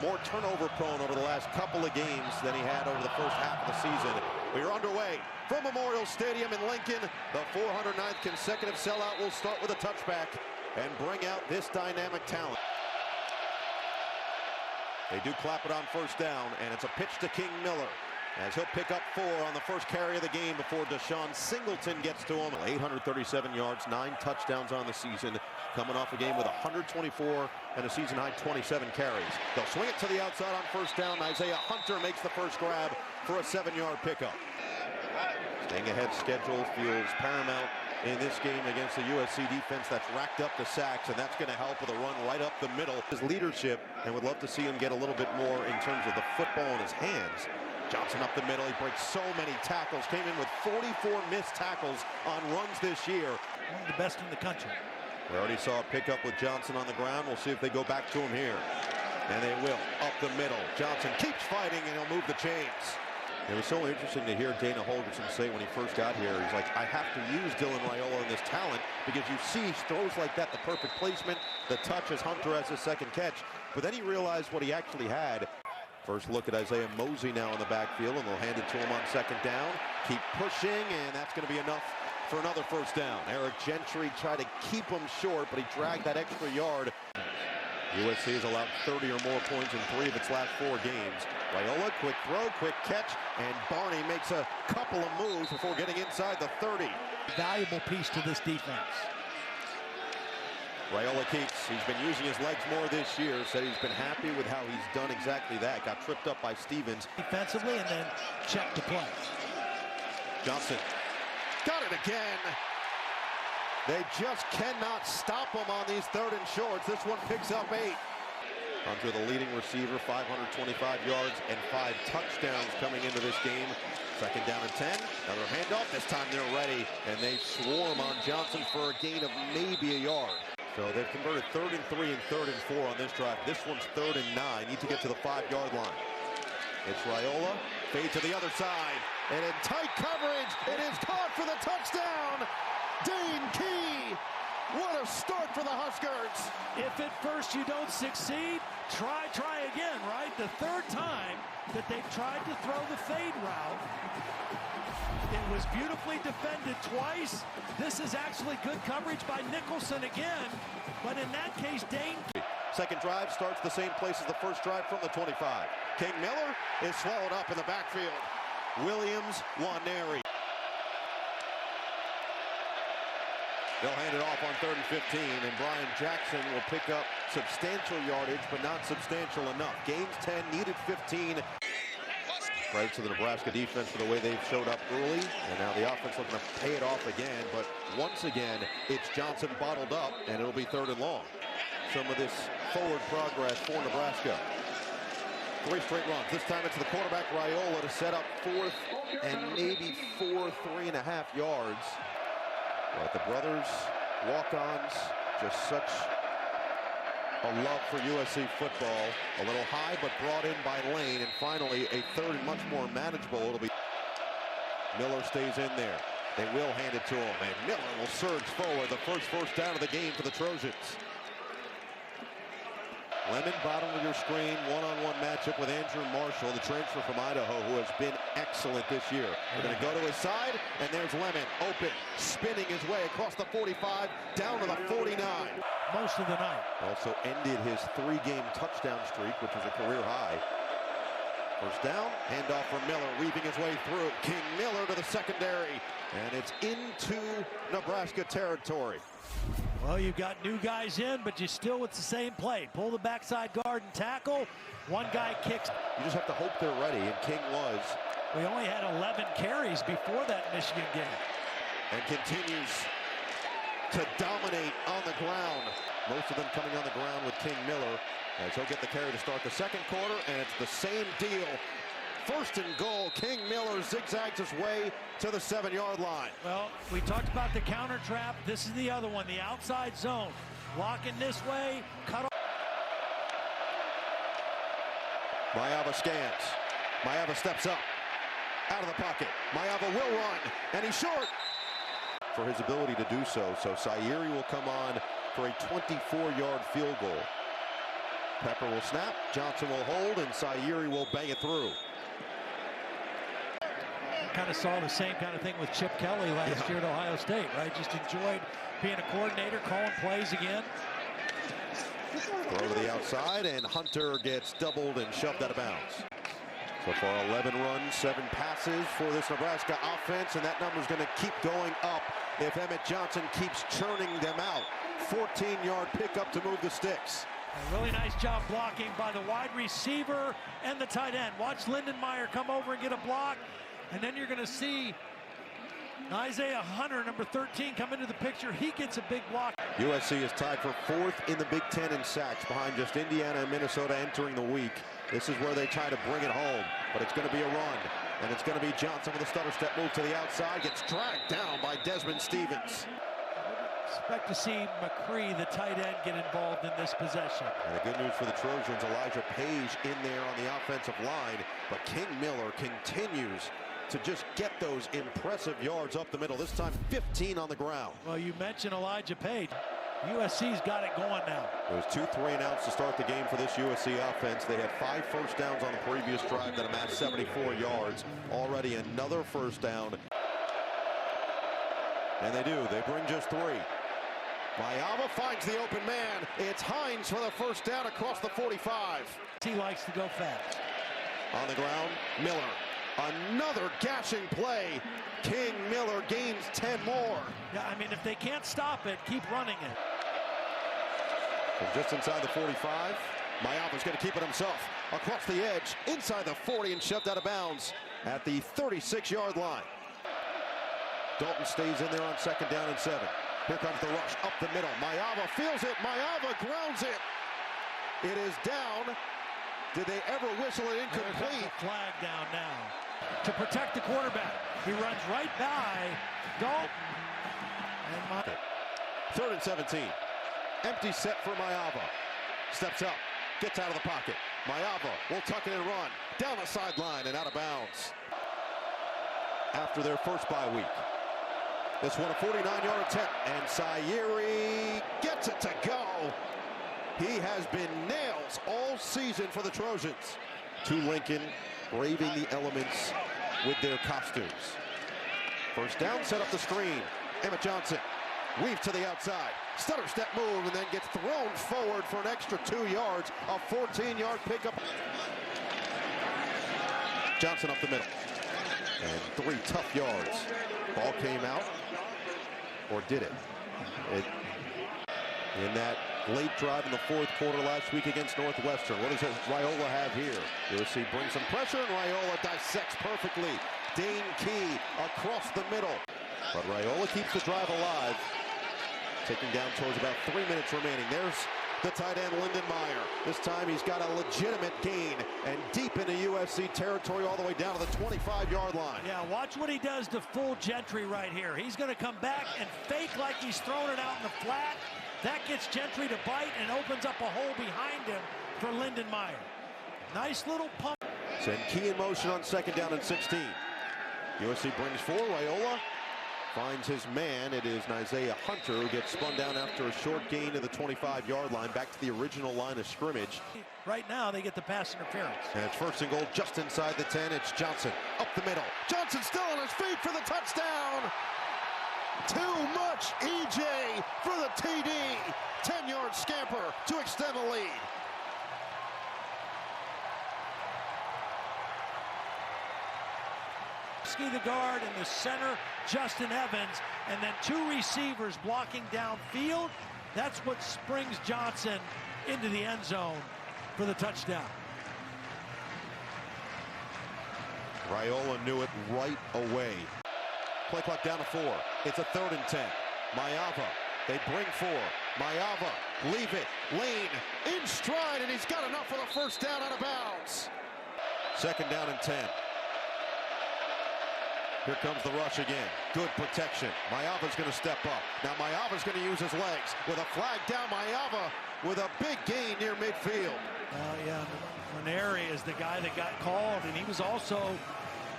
more turnover prone over the last couple of games than he had over the first half of the season. We are underway from Memorial Stadium in Lincoln. The 409th consecutive sellout will start with a touchback and bring out this dynamic talent. They do clap it on first down, and it's a pitch to King Miller, as he'll pick up 4 on the first carry of the game before Deshaun Singleton gets to him. 837 yards, 9 touchdowns on the season, coming off a game with 124 and a season-high 27 carries. They'll swing it to the outside on first down. Nyziah Hunter makes the first grab for a 7-yard pickup. Staying ahead schedule feels paramount in this game against the USC defense that's racked up the sacks, and that's going to help with a run right up the middle. His leadership, and would love to see him get a little bit more in terms of the football in his hands. Johnson up the middle, he breaks so many tackles, came in with 44 missed tackles on runs this year. One of the best in the country. We already saw a pickup with Johnson on the ground. We'll see if they go back to him here. And they will, up the middle. Johnson keeps fighting, and he'll move the chains. It was so interesting to hear Dana Holgorsen say when he first got here, he's like, I have to use Dylan Raiola in this talent, because you see throws like that, the perfect placement, the touch as Hunter has his second catch. But then he realized what he actually had. First look at Isaiah Mozee now in the backfield, and they'll hand it to him on second down. Keep pushing, and that's going to be enough for another first down. Eric Gentry tried to keep him short, but he dragged that extra yard. USC has allowed 30 or more points in 3 of its last 4 games. Raiola, quick throw, quick catch, and Barney makes a couple of moves before getting inside the 30. Valuable piece to this defense. Raiola keeps, he's been using his legs more this year, said he's been happy with how he's done exactly that. Got tripped up by Stevens. Defensively, and then check the play. Johnson got it again. They just cannot stop him on these 3rd and shorts. This one picks up 8. Hunter, the leading receiver, 525 yards and 5 touchdowns coming into this game. Second down and 10. Another handoff. This time they're ready, and they swarm on Johnson for a gain of maybe a yard. So they've converted 3rd and 3 and 3rd and 4 on this drive. This one's 3rd and 9. Need to get to the 5-yard line. It's Raiola. Fade to the other side. And in tight coverage, it is caught for the touchdown. Dane Key. What a start for the Huskers. If at first you don't succeed, try again, right? The 3rd time that they've tried to throw the fade route. It was beautifully defended twice. This is actually good coverage by Nicholson again. But in that case, Dane Key. Second drive starts the same place as the first drive from the 25. King Miller is swallowed up in the backfield. Williams, Waneri. They'll hand it off on 3rd and 15, and Bryan Jackson will pick up substantial yardage, but not substantial enough. Gains 10, needed 15. Right to the Nebraska defense for the way they've showed up early, and now the offense looking to pay it off again, but once again, it's Johnson bottled up, and it'll be 3rd and long. Some of this forward progress for Nebraska. 3 straight runs. This time it's the quarterback Raiola to set up 4th and maybe 3.5 yards. But the brothers, walk-ons, just such a love for USC football. A little high, but brought in by Lane. And finally, a 3rd and much more manageable. It'll be Miller stays in there. They will hand it to him, and Miller will surge forward. The first down of the game for the Trojans. Lemon, bottom of your screen, one-on-one matchup with Andrew Marshall, the transfer from Idaho, who has been excellent this year. They're going to go to his side, and there's Lemon, open, spinning his way across the 45, down to the 49. Most of the night. Also ended his 3-game touchdown streak, which was a career high. First down, handoff from Miller, weaving his way through. King Miller to the secondary, and it's into Nebraska territory. Well, you've got new guys in, but you're still with the same play. Pull the backside guard and tackle. One guy kicks. You just have to hope they're ready, and King was. We only had 11 carries before that Michigan game. And continues to dominate on the ground. Most of them coming on the ground with King Miller, as he'll get the carry to start the second quarter, and it's the same deal. 1st and goal. King Miller zigzags his way to the 7-yard line. Well, we talked about the counter trap. This is the other one, the outside zone. Walking this way, cut off. Maiava scans. Maiava steps up, out of the pocket. Maiava will run, and he's short. For his ability to do so. So Sayeri will come on for a 24-yard field goal. Pepper will snap, Johnson will hold, and Sayeri will bang it through. Kind of saw the same kind of thing with Chip Kelly last year at Ohio State, right? Just enjoyed being a coordinator, calling plays again. Throw to the outside, and Hunter gets doubled and shoved out of bounds. So far, 11 runs, 7 passes for this Nebraska offense, and that number's going to keep going up if Emmett Johnson keeps churning them out. 14-yard pickup to move the sticks. A really nice job blocking by the wide receiver and the tight end. Watch Lindenmeyer come over and get a block, and then you're going to see Nyziah Hunter, number 13, come into the picture. He gets a big block. USC is tied for 4th in the Big Ten in sacks, behind just Indiana and Minnesota entering the week. This is where they try to bring it home, but it's going to be a run, and it's going to be Johnson with a stutter step move to the outside, gets dragged down by Desmond Stevens. Expect to see McRee, the tight end, get involved in this possession. And the good news for the Trojans, Elijah Page in there on the offensive line, but King Miller continues to just get those impressive yards up the middle, this time 15 on the ground. Well, you mentioned Elijah Page. USC's got it going now. It was 2 3-and-outs to start the game for this USC offense. They had 5 first downs on the previous drive that amassed 74 yards. Already another first down. And they do. They bring just 3. Maiava finds the open man. It's Hines for the first down across the 45. He likes to go fast. On the ground, Miller. Another gashing play. King Miller gains 10 more. Yeah, I mean, if they can't stop it, keep running it. From just inside the 45, Maiava's going to keep it himself. Across the edge, inside the 40, and shoved out of bounds at the 36-yard line. Dalton stays in there on 2nd down and 7. Here comes the rush up the middle. Maiava feels it. Maiava grounds it. It is down. Did they ever whistle it incomplete? There's a flag down now to protect the quarterback. He runs right by Dalton. And 3rd and 17. Empty set for Maiava. Steps up, gets out of the pocket. Maiava will tuck it and run down the sideline and out of bounds. After their first bye week. This one a 49-yard attempt, and Sayeri gets it to go. He has been nails all season for the Trojans. To Lincoln, braving the elements with their costumes. First down, set up the screen. Emmett Johnson weaves to the outside. Stutter step move, and then gets thrown forward for an extra 2 yards. A 14-yard pickup. Johnson up the middle. And 3 tough yards. Ball came out. Or did it? In that late drive in the 4th quarter last week against Northwestern. What does Raiola have here? USC brings some pressure, and Raiola dissects perfectly. Dane Key across the middle. But Raiola keeps the drive alive. Taking down towards about 3 minutes remaining. There's the tight end, Lindenmeyer. This time he's got a legitimate gain and deep into USC territory all the way down to the 25-yard line. Yeah, watch what he does to fool Gentry right here. He's going to come back and fake like he's throwing it out in the flat. That gets Gentry to bite and opens up a hole behind him for Lindenmeyer. Nice little pump. Send Key in motion on 2nd down and 16. USC brings 4. Raiola finds his man. It is Nyziah Hunter who gets spun down after a short gain to the 25-yard line, back to the original line of scrimmage. Right now they get the pass interference. And it's 1st and goal just inside the 10. It's Johnson up the middle. Johnson still on his feet for the touchdown. Too much EJ for the TD. 10-yard scamper to extend the lead. The guard in the center, Justin Evans, and then 2 receivers blocking downfield. That's what springs Johnson into the end zone for the touchdown. Raiola knew it right away. Play clock down to 4. It's a 3rd and 10. Maiava, they bring 4. Maiava, leave it, lane, in stride, and he's got enough for the first down out of bounds. 2nd down and 10. Here comes the rush again. Good protection. Maiava's going to step up. Now Maiava's going to use his legs. With a flag down, Maiava with a big gain near midfield. Yeah, Maneri is the guy that got called, and he was also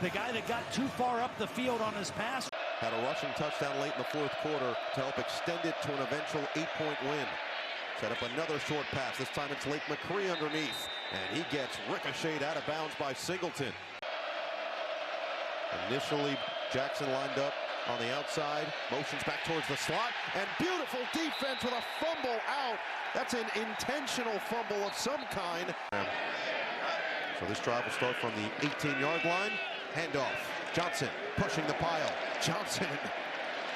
the guy that got too far up the field on his pass. Had a rushing touchdown late in the 4th quarter to help extend it to an eventual 8-point win. Set up another short pass. This time it's McRee underneath. And he gets ricocheted out of bounds by Singleton. Initially, Jackson lined up on the outside. Motions back towards the slot. And beautiful defense with a fumble out. That's an intentional fumble of some kind. So this drive will start from the 18-yard line. Handoff. Johnson pushing the pile. Johnson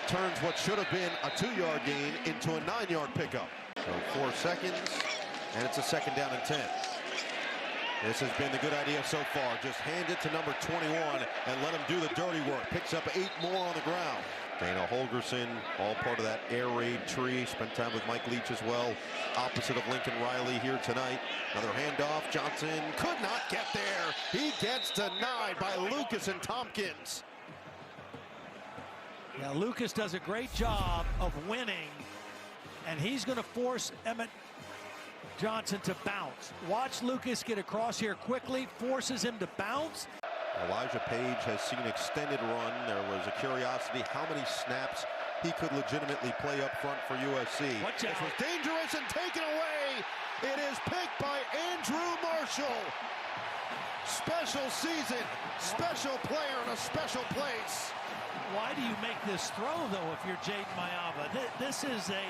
turns what should have been a 2-yard gain into a 9-yard pickup. So 4 seconds, and it's a 2nd down and 10. This has been the good idea so far. Just hand it to number 21 and let him do the dirty work. Picks up 8 more on the ground. Dana Holgerson, all part of that air raid tree. Spent time with Mike Leach as well. Opposite of Lincoln Riley here tonight. Another handoff. Johnson could not get there. He gets denied by Lucas and Tompkins. Yeah, Lucas does a great job of winning, and he's going to force Emmett Johnson to bounce. Watch Lucas get across here quickly, forces him to bounce. Elijah Page has seen extended run. There was a curiosity how many snaps he could legitimately play up front for USC. Watch out. This was dangerous and taken away. It is picked by Andrew Marshall. Special season, special player in a special place. Why do you make this throw, though, if you're Jayden Maiava? This is a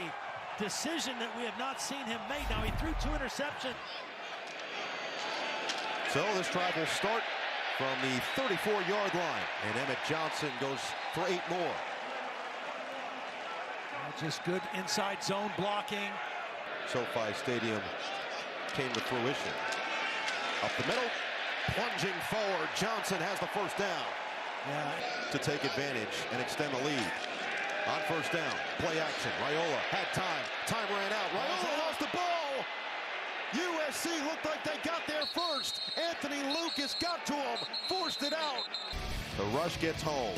decision that we have not seen him make. Now, he threw 2 interceptions. So this drive will start from the 34-yard line, and Emmett Johnson goes for 8 more. Just good inside zone blocking. SoFi Stadium came to fruition. Up the middle, plunging forward. Johnson has the first down. Yeah. To take advantage and extend the lead. On first down, play action. Raiola had time. Time ran out. Raiola lost the ball. USC looked like they got there first. Anthony Lucas got to him, forced it out. The rush gets home.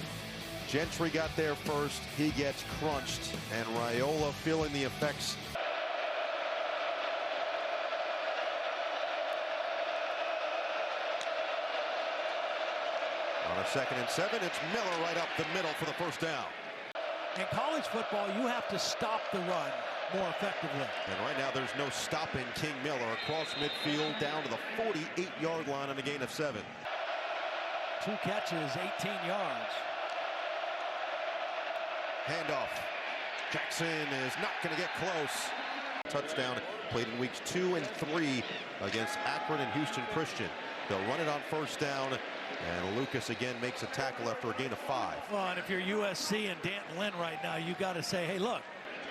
Gentry got there first. He gets crunched, and Raiola feeling the effects. On a 2nd and 7, it's Miller right up the middle for the first down. In college football, you have to stop the run more effectively. And right now, there's no stopping King Miller across midfield down to the 48-yard line on a gain of 7. 2 catches, 18 yards. Handoff. Jackson is not going to get close. Touchdown played in weeks 2 and 3 against Akron and Houston Christian. They'll run it on first down, and Lucas again makes a tackle after a gain of 5. Well, and if you're USC and Danton Lynn right now, you got to say, hey, look,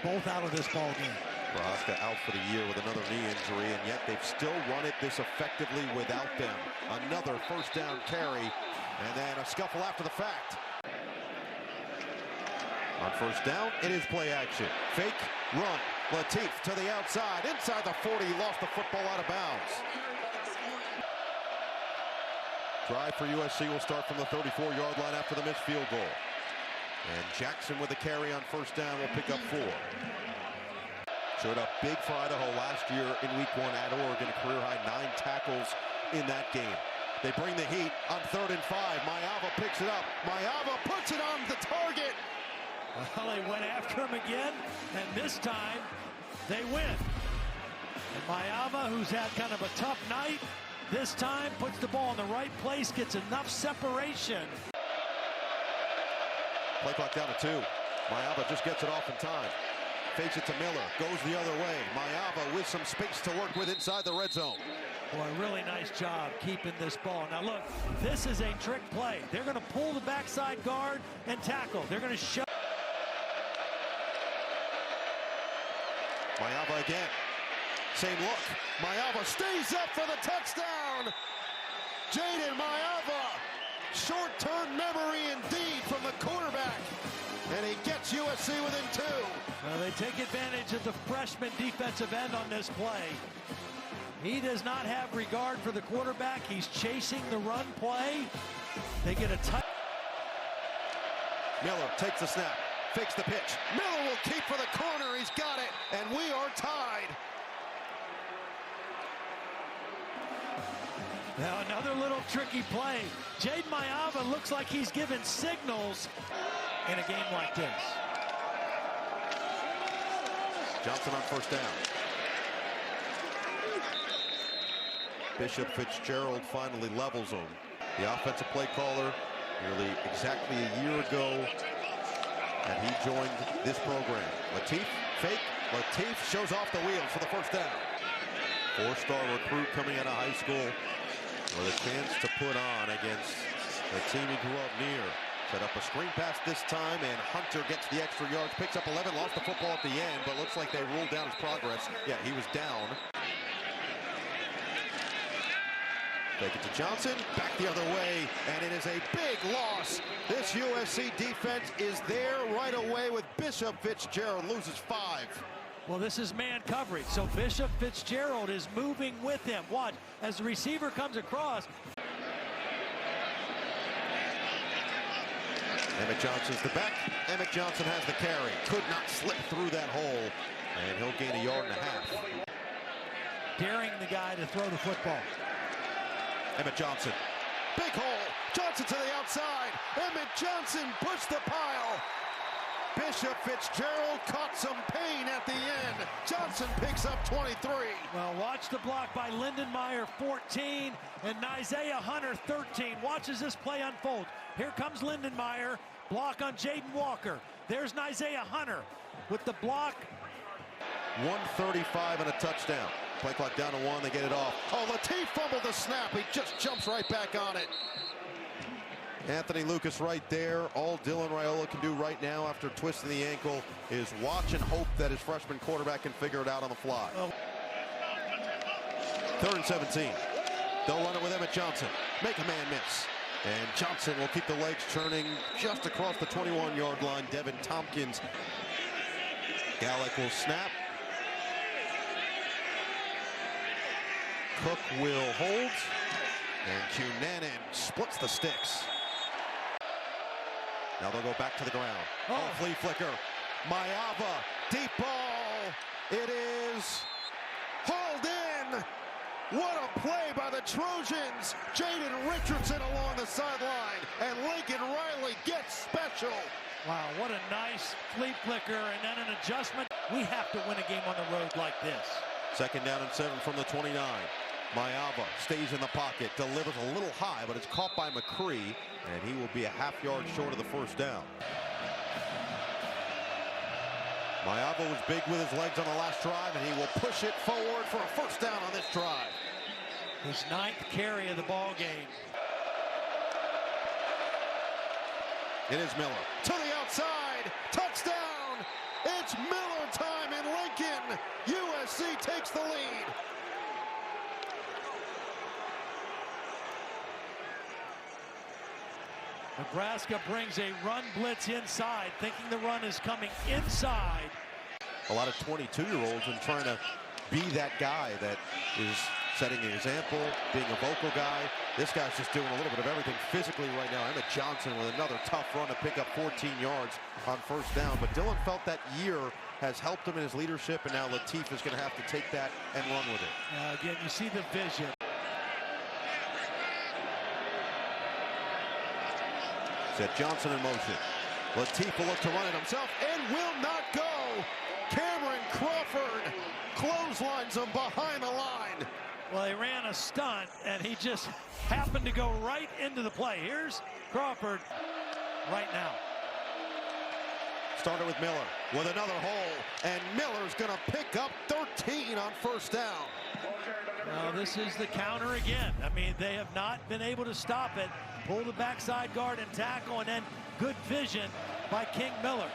both out of this ball game. Nebraska out for the year with another knee injury, and yet they've still run it this effectively without them. Another first down carry, and then a scuffle after the fact. On first down, it is play action. Fake, run. Lateef to the outside. Inside the 40, lost the football out of bounds. Drive for USC will start from the 34-yard line after the missed field goal. And Jackson with a carry on first down will pick up 4. Showed up big for Idaho last year in week 1 at Oregon, a career-high 9 tackles in that game. They bring the heat on 3rd and 5. Maiava picks it up. Maiava puts it on the target. Well, they went after him again, and this time they win. And Maiava, who's had kind of a tough night, this time puts the ball in the right place, gets enough separation. Play clock down to 2. Maiava just gets it off in time. Fakes it to Miller, goes the other way. Maiava with some space to work with inside the red zone. Boy, really nice job keeping this ball. Now look, this is a trick play. They're going to pull the backside guard and tackle. They're going to shove. Maiava again. Same look. Maiava stays up for the touchdown. Jayden Maiava. Short-term memory indeed from the quarterback. And he gets USC within 2. Well, they take advantage of the freshman defensive end on this play. He does not have regard for the quarterback. He's chasing the run play. They get a touch. Miller takes the snap. Fakes the pitch. Miller will keep for the corner. He's got it. And we are tied. Now another little tricky play. Jayden Maiava looks like he's given signals in a game like this. Johnson on first down. Bishop Fitzgerald finally levels them. The offensive play caller nearly exactly a year ago, and he joined this program. Lateef, fake. Lateef shows off the wheels for the first down. Four-star recruit coming out of high school with a chance to put on against the team he grew up near. Set up a screen pass this time, and Hunter gets the extra yards, picks up 11, lost the football at the end, but looks like they ruled down his progress. Yeah, he was down. Take it to Johnson, back the other way, and it is a big loss. This USC defense is there right away with Bishop Fitzgerald, loses 5. Well, this is man coverage, so Bishop Fitzgerald is moving with him. Watch, as the receiver comes across. Emmett Johnson's the back. Emmett Johnson has the carry. Could not slip through that hole, and he'll gain a yard and a half. Daring the guy to throw the football. Emmett Johnson, big hole. Johnson to the outside. Emmett Johnson pushed the pile. Bishop Fitzgerald caught some pain at the end. Johnson picks up 23. Well, watch the block by Lindenmeyer, 14, and Nyziah Hunter, 13. Watch as this play unfolds. Here comes Lindenmeyer, block on Jayden Walker. There's Nyziah Hunter with the block. 1:35 and a touchdown. Play clock down to 1, they get it off. Oh, Lateef fumbled the snap. He just jumps right back on it. Anthony Lucas right there. All Dylan Raiola can do right now after twisting the ankle is watch and hope that his freshman quarterback can figure it out on the fly. 3rd and 17. They'll run it with Emmett Johnson. Make a man miss. And Johnson will keep the legs churning just across the 21-yard line. Devin Tompkins. Gallick will snap. Cook will hold. And Cunanan splits the sticks. Now they'll go back to the ground. Oh, flea flicker. Maiava, deep ball. It is hauled in. What a play by the Trojans. Jayden Richardson along the sideline. And Lincoln Riley gets special. Wow, what a nice flea flicker and then an adjustment. We have to win a game on the road like this. 2nd down and 7 from the 29. Maiava stays in the pocket, delivers a little high, but it's caught by McRee, and he will be a half-yard short of the first down. Maiava was big with his legs on the last drive, and he will push it forward for a first down on this drive. His 9th carry of the ball game. It is Miller. To the outside. Touchdown. It's Miller time in Lincoln. USC takes the lead. Nebraska brings a run blitz inside, thinking the run is coming inside. A lot of 22-year-olds and trying to be that guy that is setting an example, being a vocal guy. This guy's just doing a little bit of everything physically right now. Emmett Johnson with another tough run to pick up 14 yards on first down. But Dylan felt that year has helped him in his leadership, and now Lateef is going to have to take that and run with it. Again, you see the vision. Set Johnson in motion. Lateef will look to run it himself and will not go. Kameryn Crawford clotheslines him behind the line. Well, they ran a stunt, and he just happened to go right into the play. Here's Crawford right now. Started with Miller with another hole, and Miller's going to pick up 13 on first down. Well, this is the counter again. I mean, they have not been able to stop it. Pull the backside guard and tackle, and then good vision by King Miller.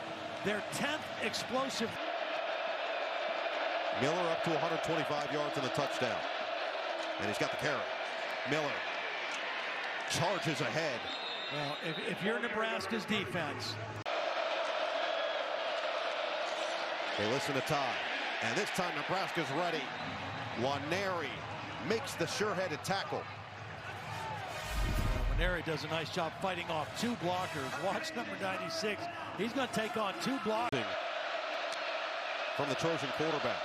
Their 10th explosive. Miller up to 125 yards in the touchdown. And he's got the carry. Miller charges ahead. Well, if you're Nebraska's defense. They listen to Ty. And this time Nebraska's ready. Waneri makes the sure-headed tackle. Waneri does a nice job fighting off 2 blockers. Watch number 96. He's going to take on 2 blockers. From the Trojan quarterback.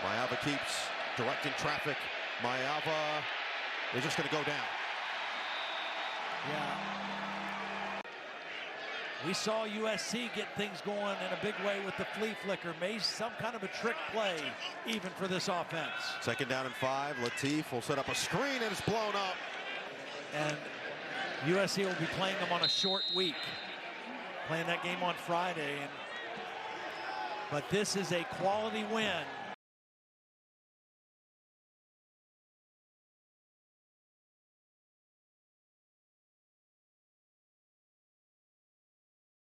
Maiava keeps directing traffic. Maiava is just going to go down. Yeah. We saw USC get things going in a big way with the flea flicker. Maybe some kind of a trick play even for this offense. 2nd down and 5. Lateef will set up a screen and it's blown up. And USC will be playing them on a short week. Playing that game on Friday. But this is a quality win